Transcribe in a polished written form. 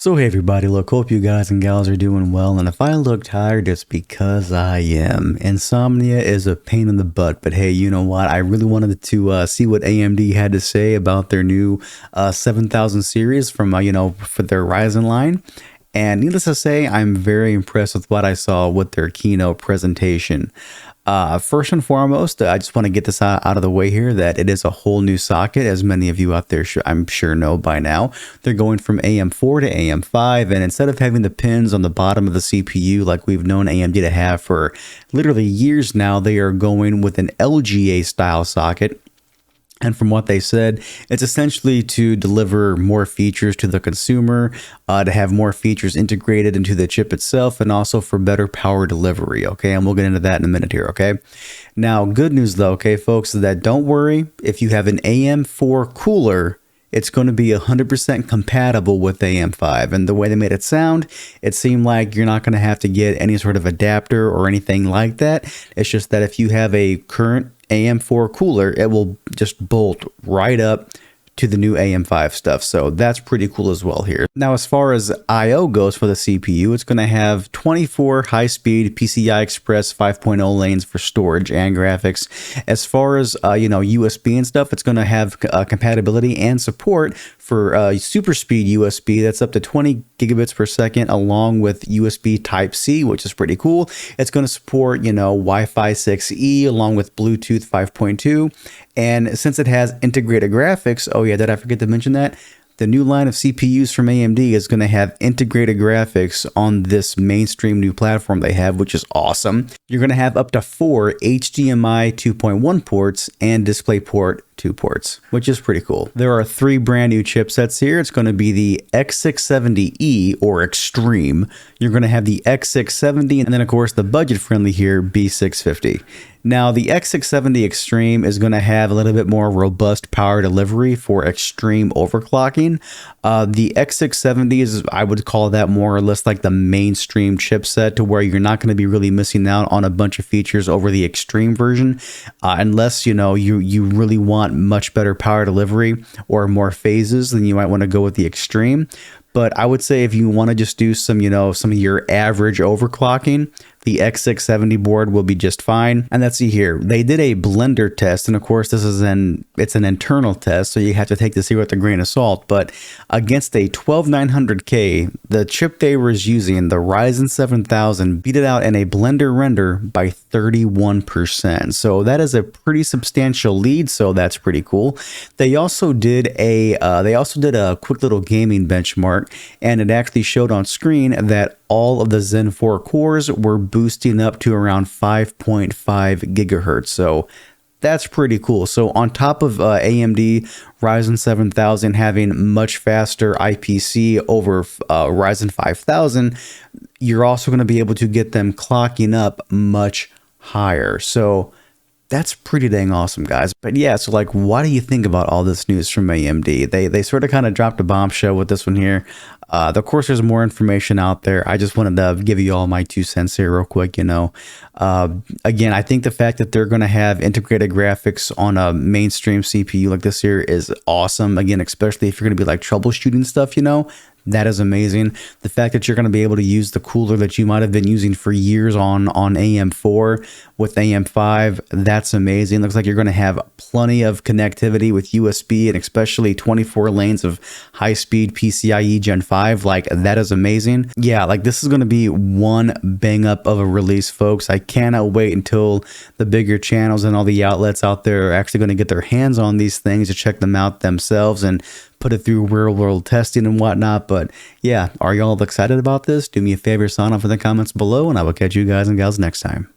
So hey everybody, look, hope you guys and gals are doing well, and if I look tired, it's because I am. Insomnia is a pain in the butt, but hey, you know what? I really wanted to see what AMD had to say about their new 7000 series from, for their Ryzen line. And needless to say, I'm very impressed with what I saw with their keynote presentation. First and foremost, I just want to get this out of the way here that it is a whole new socket, as many of you out there I'm sure know by now. They're going from AM4 to AM5, and instead of having the pins on the bottom of the CPU like we've known AMD to have for literally years now, they are going with an LGA style socket. And from what they said, it's essentially to deliver more features to the consumer, to have more features integrated into the chip itself, and also for better power delivery. Okay, and we'll get into that in a minute here. Okay, now good news though, okay, folks, is that don't worry if you have an AM4 cooler. It's going to be 100% compatible with AM5. And the way they made it sound, it seemed like you're not going to have to get any sort of adapter or anything like that. It's just that if you have a current AM4 cooler, it will just bolt right up to the new AM5 stuff. So that's pretty cool as well here. Now, as far as I/O goes for the CPU, it's going to have 24 high-speed PCI Express 5.0 lanes for storage and graphics. As far as USB and stuff, it's going to have compatibility and support for super speed USB that's up to 20 gigabits per second, along with USB Type-C, which is pretty cool. It's going to support Wi-Fi 6E along with Bluetooth 5.2. And since it has integrated graphics, oh yeah, did I forget to mention that? The new line of CPUs from AMD is going to have integrated graphics on this mainstream new platform they have, which is awesome. You're going to have up to 4 HDMI 2.1 ports and DisplayPort 2 ports, which is pretty cool. There are 3 brand new chipsets here. It's going to be the X670E or Extreme. You're going to have the X670, and then of course the budget friendly here, B650. Now, the X670 Extreme is going to have a little bit more robust power delivery for extreme overclocking. The X670 is, I would call that more or less like the mainstream chipset, to where you're not going to be really missing out on a bunch of features over the Extreme version, unless you really want much better power delivery or more phases. Then you might want to go with the Extreme. But I would say if you want to just do some of your average overclocking, the X670 board will be just fine. And let's see here. They did a blender test, and of course this is it's an internal test, so you have to take this here with a grain of salt. But against a 12900K, the chip they were using, the Ryzen 7000, beat it out in a blender render by 31%. So that is a pretty substantial lead. So that's pretty cool. They also did a quick little gaming benchmark, and it actually showed on screen that all of the Zen 4 cores were boosting up to around 5.5 gigahertz. So that's pretty cool. So on top of AMD Ryzen 7000 having much faster IPC over Ryzen 5000, you're also going to be able to get them clocking up much higher. So that's pretty dang awesome, guys. But yeah, so like, what do you think about all this news from AMD? They sort of kind of dropped a bombshell with this one here. Of course, there's more information out there. I just wanted to give you all my 2 cents here real quick, Again, I think the fact that they're going to have integrated graphics on a mainstream CPU like this here is awesome. Again, especially if you're going to be like troubleshooting stuff, that is amazing. The fact that you're going to be able to use the cooler that you might have been using for years on AM4 with AM5, that's amazing. Looks like you're going to have plenty of connectivity with USB, and especially 24 lanes of high-speed PCIe Gen 5. Like, that is amazing. Yeah, like this is going to be one bang up of a release, folks. I cannot wait until the bigger channels and all the outlets out there are actually going to get their hands on these things to check them out themselves and put it through real world testing and whatnot. But yeah, are y'all excited about this? Do me a favor, sign off in the comments below, and I will catch you guys and gals next time.